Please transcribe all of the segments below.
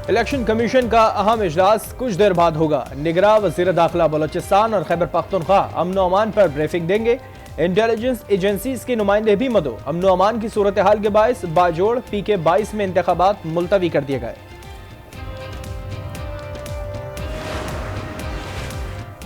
Election commission का अहम इजलास कुछ देर बाद होगा। निगरां वज़ीर दाखिला बलोचिस्तान और खैबर पख्तूनख्वा अमन अमान पर ब्रीफिंग देंगे। इंटेलिजेंस एजेंसीज के नुमाइंदे भी मदो। अमन अमान की सूरत हाल के बायस बाजोड़ PK-22 में इंतखाबात मुलतवी कर दिए गए।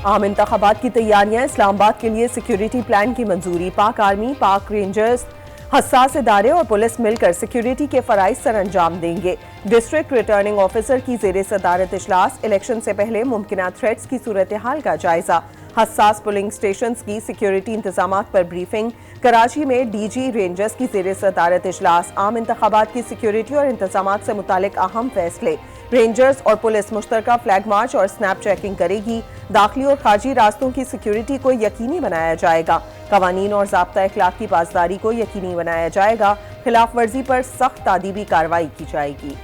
आम इंतखाबात की तैयारियां, इस्लामाबाद के लिए सिक्योरिटी प्लान की मंजूरी। पाक आर्मी, पाक रेंजर्स, हसास इदारे और पुलिस मिलकर सिक्योरिटी के फराइज सर अंजाम देंगे। डिस्ट्रिक्ट रिटर्निंग ऑफिसर की जेर सदारत इजलास। इलेक्शन से पहले मुमकिन थ्रेट्स की सूरत हाल का जायजा। हसास पोलिंग स्टेशन की सिक्योरिटी इंतजामात पर ब्रीफिंग। कराची में DG रेंजर्स की जेर सदारत इजलास। आम इंतखाबात की सिक्योरिटी और इंतजामात से मुतालिक अहम फैसले। रेंजर्स और पुलिस मुश्तरका फ्लैग मार्च और स्नैप चेकिंग करेगी। दाखिली और खारजी रास्तों की सिक्योरिटी को यकीनी बनाया जाएगा। कवानीन और ज़ाब्ता अखलाक की पासदारी को यकीनी बनाया जाएगा। खिलाफ वर्जी पर सख्त तादीबी कार्रवाई की जाएगी।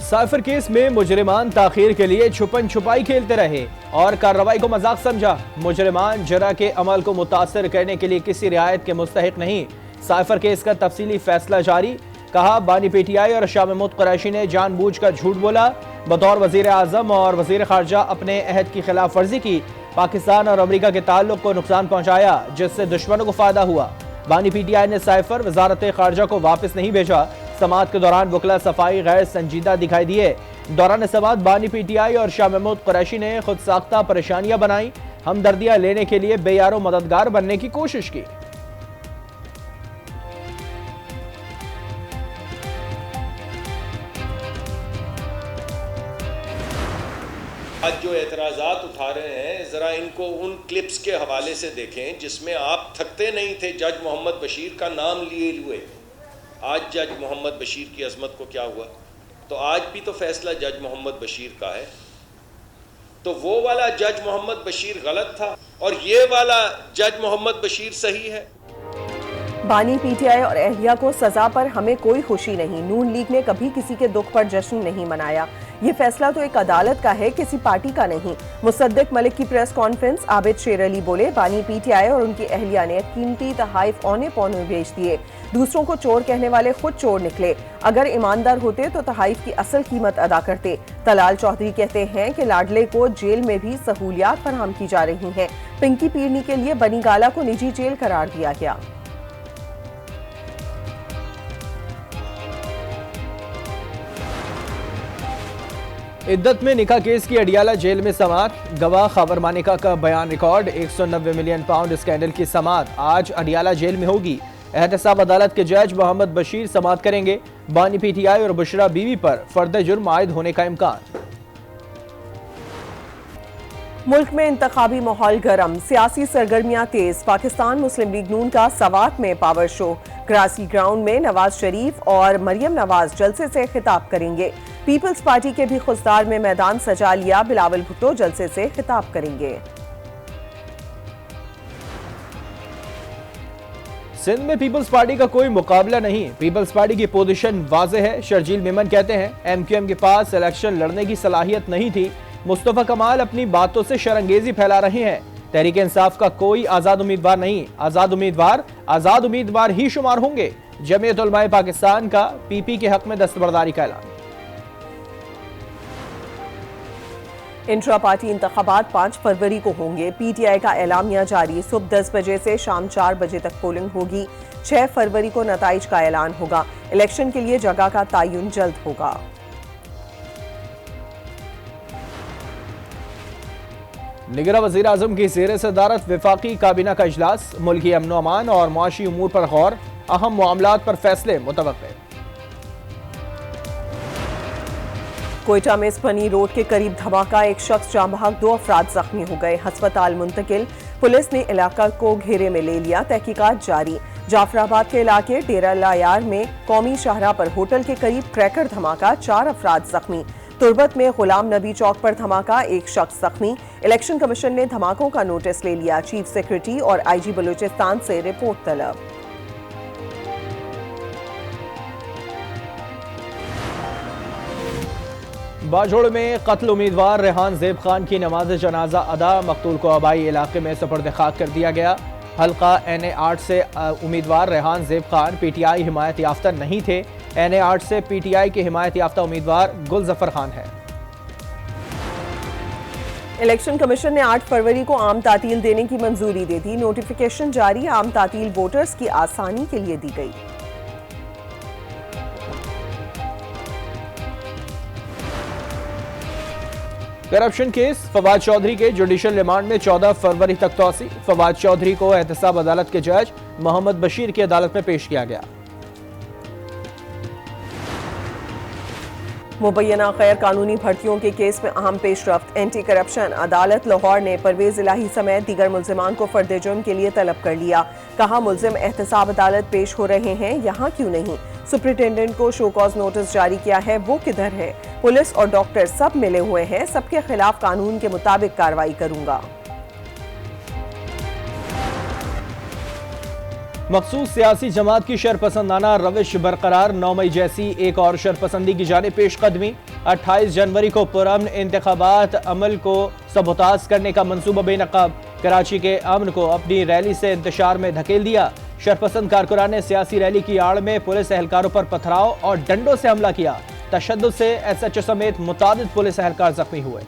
साइफर केस में मुजरिमान ताखीर के लिए छुपन छुपाई खेलते रहे और कार्रवाई को मजाक समझा। मुजरिमान जरा के अमल को मुतासर करने के लिए किसी रियायत के मुस्तहिक नहीं। साइफर केस का तफसीली फैसला जारी। कहा, बानी PTI और शाह महमूद कुरैशी ने जानबूझकर झूठ बोला। बतौर वजीर आजम और वजीर खारजा अपने अहद की खिलाफ वर्जी की। पाकिस्तान और अमरीका के ताल्लुक को नुकसान पहुंचाया, जिससे दुश्मनों को फायदा हुआ। बानी PTI ने साइफर वजारत खारजा को वापस नहीं भेजा। समात के दौरान वकला सफाई गैर संजीदा दिखाई दिए। दौरान समात बानी PTI और शाह महमूद कुरैशी ने खुद साख्ता परेशानियां बनाई। हमदर्दियां लेने के लिए बेयारो मददगार बनने की कोशिश की। आज जो एतराज़ात उठा रहे हैं, ज़रा इनको उन क्लिप्स के हवाले से देखें जिसमें आप थकते नहीं थे जज मोहम्मद बशीर का नाम लिए हुए। आज जज मोहम्मद बशीर की अजमत को क्या हुआ? तो आज भी तो फैसला जज मोहम्मद बशीर का है। तो वो वाला जज मोहम्मद बशीर गलत था और ये वाला जज मोहम्मद बशीर सही है। बानी PTI और अहलिया को सजा पर हमें कोई खुशी नहीं। नून लीग ने कभी किसी के दुख पर जश्न नहीं मनाया। ये फैसला तो एक अदालत का है, किसी पार्टी का नहीं। मुसद्दिक मलिक की प्रेस कॉन्फ्रेंस। आबिद शेर अली बोले, बानी PTI और उनकी अहलिया ने कीमती तहाइफ औने पौने बेच दिए। दूसरों को चोर कहने वाले खुद चोर निकले। अगर ईमानदार होते तो तहाइफ की असल कीमत अदा करते। तलाल चौधरी कहते हैं कि लाडले को जेल में भी सहूलियात फराहम की जा रही हैं। पिंकी पीरनी के लिए बनी गाला को निजी जेल करार दिया गया। इद्दत में निकाह केस की अडियाला जेल में समात। गवाह खबर मानिका का बयान रिकॉर्ड। 190 मिलियन पाउंड स्कैंडल की समात आज अडियाला जेल में होगी। एहतसाब अदालत के जज मोहम्मद बशीर समात करेंगे। बानी PTI और बुशरा बीवी पर फर्द जुर्म आयद होने का इम्कान। मुल्क में इंतखाबी माहौल गर्म, सियासी सरगर्मियां तेज। पाकिस्तान मुस्लिम लीग नून का सवात में पावर शो। ग्रासी ग्राउंड में नवाज शरीफ और मरियम नवाज जलसे से खिताब करेंगे। पीपल्स पार्टी के भी खुसदार में मैदान सजा लिया। बिलावल भुट्टो जलसे से खिताब करेंगे। सिंध में पीपल्स पार्टी का कोई मुकाबला नहीं। पीपल्स पार्टी की पोजीशन वाज़ेह है। शर्जील मेमन कहते हैं, MQM के पास इलेक्शन लड़ने की सलाहियत नहीं थी। मुस्तफा कमाल अपनी बातों से शरंगेजी फैला रहे हैं। तहरीक इंसाफ का कोई आजाद उम्मीदवार नहीं। आजाद उम्मीदवार ही शुमार होंगे। जमीयत उलमाए पाकिस्तान का PP के हक में दस्तबरदारी का ऐलान। इंट्रा पार्टी इंतखाबात 5 फरवरी को होंगे। PTI का एलामिया जारी। सुबह 10 बजे से शाम 4 बजे तक पोलिंग होगी। 6 फरवरी को नताइज का ऐलान होगा। इलेक्शन के लिए जगह का तयन जल्द होगा। निगरां वज़ीर आज़म की ज़ेर सदारत वफाकी काबीना का इजलास। मुल्की अमन अमान और मुआशी उमूर पर गौर। अहम मामलात पर फैसले मुतवक्के। कोयटा में स्पनी रोड के करीब धमाका। एक शख्स जाँ बहक, 2 अफराद जख्मी हो गए। हस्पताल मुंतकिल। पुलिस ने इलाका को घेरे में ले लिया। तहकीकात जारी। जाफराबाद के इलाके डेरा लायार में कौमी शाहरा पर होटल के करीब क्रैकर धमाका। 4 अफराद जख्मी। तुर्बत में गुलाम नबी चौक पर धमाका। 1 शख्स जख्मी। इलेक्शन कमीशन ने धमाकों का नोटिस ले लिया। चीफ सेक्रेटरी और IG बलूचिस्तान से रिपोर्ट तलब। बाजोड़ में कत्ल उम्मीदवार रेहान ज़ेब खान की नमाज जनाजा अदा। मकतूल को आबाई इलाके में सपर्द खाक कर दिया गया। हल्का NA 8 से उम्मीदवार रेहान ज़ेब खान PTI हिमायत याफ्ता नहीं थे। NA 8 से PTI के हिमायत याफ्ता उम्मीदवार गुलजफर खान है। इलेक्शन कमीशन ने 8 फरवरी को आम तातील देने की मंजूरी दे दी। नोटिफिकेशन जारी, आम तातील वोटर्स की आसानी के लिए दी गई। करप्शन केस, फवाद चौधरी के जुडिशल रिमांड में 14 फरवरी तक तौसी। फवाद चौधरी को एहतसाब अदालत के जज मोहम्मद बशीर की अदालत में पेश किया गया। मुबैना गैर कानूनी भर्तियों के केस में अहम पेशरफ्त। एंटी करप्शन अदालत लाहौर ने परवेज इलाही समेत दीगर मुल्जिमान को फर्द जुर्म के लिए तलब कर लिया। कहा मुल्जिम एहतसाब अदालत पेश हो रहे हैं, यहाँ क्यों नहीं। सुप्रिंटेंडेंट को शो कॉज नोटिस जारी किया है, वो किधर है। पुलिस और डॉक्टर सब मिले हुए हैं, सबके खिलाफ कानून के मुताबिक कार्रवाई करूंगा। मखसूस सियासी जमात की शरपसंदाना रविश बरकरार। 9 मई जैसी एक और शरपसंदी की जाने पेशकदमी। 28 जनवरी को पुरअमन इंतखाबात अमल को सबोताज करने का मंसूबा बेनकाब। कराची के अमन को अपनी रैली से इंतशार में धकेल दिया। शरपसंद कारकुनान ने सियासी रैली की आड़ में पुलिस एहलकारों पर पथराव और डंडों से हमला किया। तशद्दुद से SHO समेत मुतादिद पुलिस एहलकार जख्मी हुए।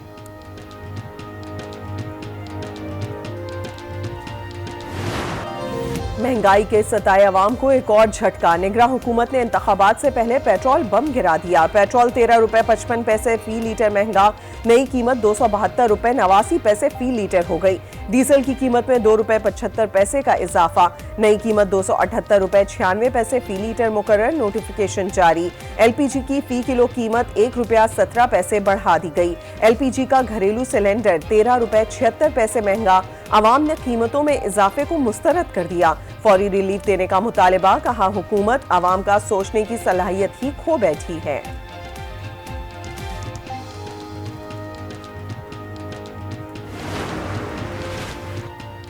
महंगाई के सताए अवाम को एक और झटका। निगरां हुकूमत ने इंतखाबात से पहले पेट्रोल बम गिरा दिया। पेट्रोल 13 रुपए 55 पैसे फी लीटर महंगा। नई कीमत 272 रुपए 89 पैसे फी लीटर हो गई। डीजल की कीमत में 2 रुपए 75 पैसे का इजाफा। नई कीमत 278 रुपए 96 पैसे फी लीटर मुकर्रर। नोटिफिकेशन जारी। LPG की फी किलो कीमत 1 रुपया 17 पैसे बढ़ा दी गई। LPG का घरेलू सिलेंडर 13 रुपए 76 पैसे महंगा। अवाम ने कीमतों में इजाफे को मुस्तरद कर दिया। फौरी रिलीफ देने का मुतालबा। कहा हुकूमत अवाम का सोचने की सलाहियत ही खो बैठी है।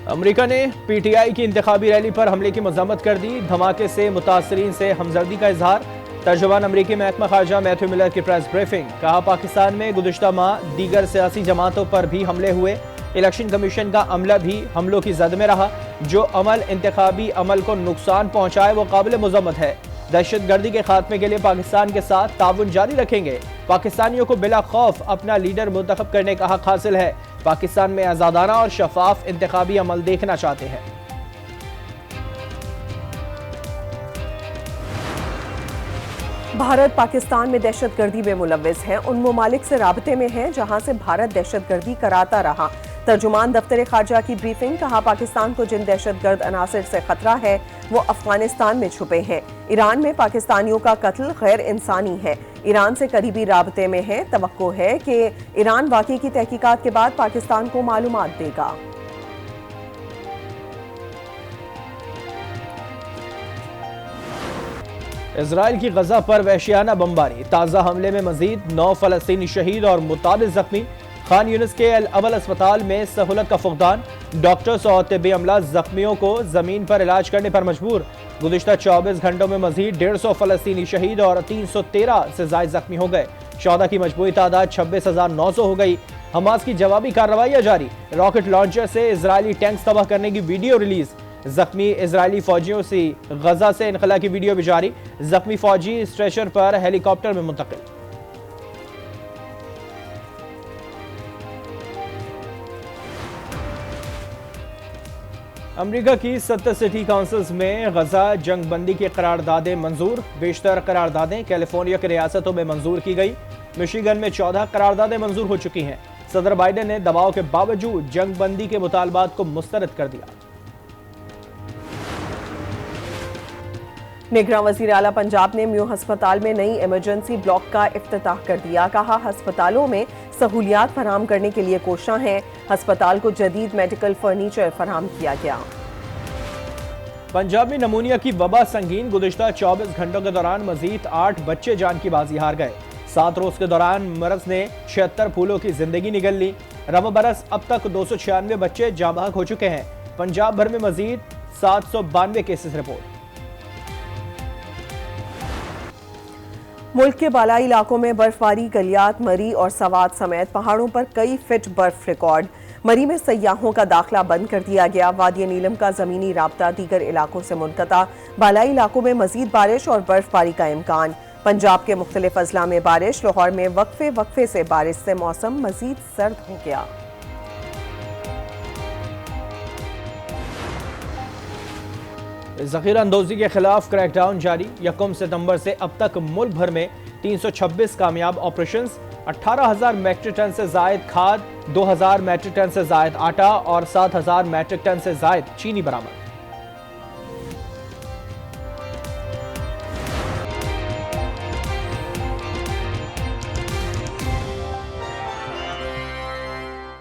अमेरिका ने PTI की इंतखाबी रैली पर हमले की मजम्मत कर दी। धमाके से मुतासरीन से हमदर्दी का इजहार। तर्जुमान अमरीकी महकमा खारजा मैथ्यू मिलर की प्रेस ब्रीफिंग। कहा पाकिस्तान में गुज़िश्ता माह दीगर सियासी जमातों पर भी हमले हुए। इलेक्शन कमीशन का अमला भी हमलों की जद में रहा। जो अमल इंतखाबी अमल को नुकसान पहुंचाए वो काबिल मुज़म्मत है। दहशत गर्दी के खात्मे के लिए पाकिस्तान के साथ ताउन जारी रखेंगे। पाकिस्तानियों को बिला खौफ अपना लीडर मुंतखब करने का हक हासिल है। पाकिस्तान में आज़ादाना और शफाफ इंतखाबी अमल देखना चाहते हैं। भारत पाकिस्तान में दहशतगर्दी में मुलव्विस है। उन ममालिक से राबते में है जहां से भारत दहशतगर्दी कराता रहा। तर्जुमान दफ्तर खारजा की ब्रीफिंग। कहा पाकिस्तान को जिन दहशतगर्द अनासिर से खतरा है वो अफगानिस्तान में छुपे हैं। ईरान में पाकिस्तानियों का कत्ल गैर इंसानी है। ईरान से करीबी राबते में है। तवक्को है कि ईरान वाकई की तहकीकात के बाद पाकिस्तान को मालूमात देगा। इजराइल की गजा पर वहशियाना बमबारी। ताज़ा हमले में मजीद 9 फलस्तीनी शहीद और मुतादिद जख्मी। खान यूनिस के अल अवल अस्पताल में सहूलत का फुकदान। डॉक्टर्स और तिब्बी अमला जख्मियों को जमीन पर इलाज करने पर मजबूर। गुज़िश्ता 24 घंटों में मजीद 150 फलस्तीनी शहीद और 313 से ज़ायद जख्मी हो गए। शौदा की मजबूरी तादाद 26,900 हो गई। हमास की जवाबी कार्रवाइयाँ जारी। रॉकेट लॉन्चर से इजरायली टैंक्स तबाह करने की वीडियो रिलीज। जख्मी इजरायली फौजियों से गजा से इनखला की वीडियो भी जारी। जख्मी फौजी स्ट्रेचर पर हेलीकॉप्टर में मुंतकिल। अमेरिका की 70 सिटी काउंसिल्स में गजा जंग बंदी की करारदादें मंजूर। बेशतर करारदादें कैलिफोर्निया की रियासतों में मंजूर की गई। मिशिगन में 14 करारदादें मंजूर हो चुकी हैं। सदर बाइडेन ने दबाव के बावजूद जंग बंदी के मुतालबात को मुस्तरद कर दिया। निगरां वज़ीर आला पंजाब ने म्यू अस्पताल में नई इमरजेंसी ब्लॉक का इफ्तिताह कर दिया। कहा अस्पतालों में सहूलियात फराहम करने के लिए कोशिश हैं। अस्पताल को जदीद मेडिकल फर्नीचर फराहम किया गया। पंजाब में नमूनिया की वबा संगीन। गुज़िश्ता 24 घंटों के दौरान मजीद 8 बच्चे जान की बाजी हार गए। 7 रोज के दौरान मरज ने 76 फूलों की जिंदगी निगल ली। रवा बरस अब तक 296 बच्चे जाबाक हो चुके हैं। पंजाब भर में मजीद 792 केसेस रिपोर्ट। मुल्क के बालाई इलाकों में बर्फबारी, गलियात, मरी और सवात समेत पहाड़ों पर कई फीट बर्फ रिकॉर्ड। मरी में सयाहों का दाखिला बंद कर दिया गया। वादी नीलम का जमीनी राब्ता दीगर इलाकों से मुनक़ता। बालाई इलाकों में मजीद बारिश और बर्फबारी का इम्कान। पंजाब के मुख्तलिफ अजला में बारिश। लाहौर में वक्फे से बारिश से मौसम मजीद सर्द हो गया। ज़ख़ीरा अंदोज़ी के खिलाफ क्रैकडाउन जारी। 1 सितंबर से अब तक मुल्क भर में 326 कामयाब ऑपरेशंस। 18,000 मैट्रिक टन से जायद खाद, 2,000 मैट्रिक टन से जायद आटा और 7,000 मैट्रिक टन से जायद चीनी बरामद।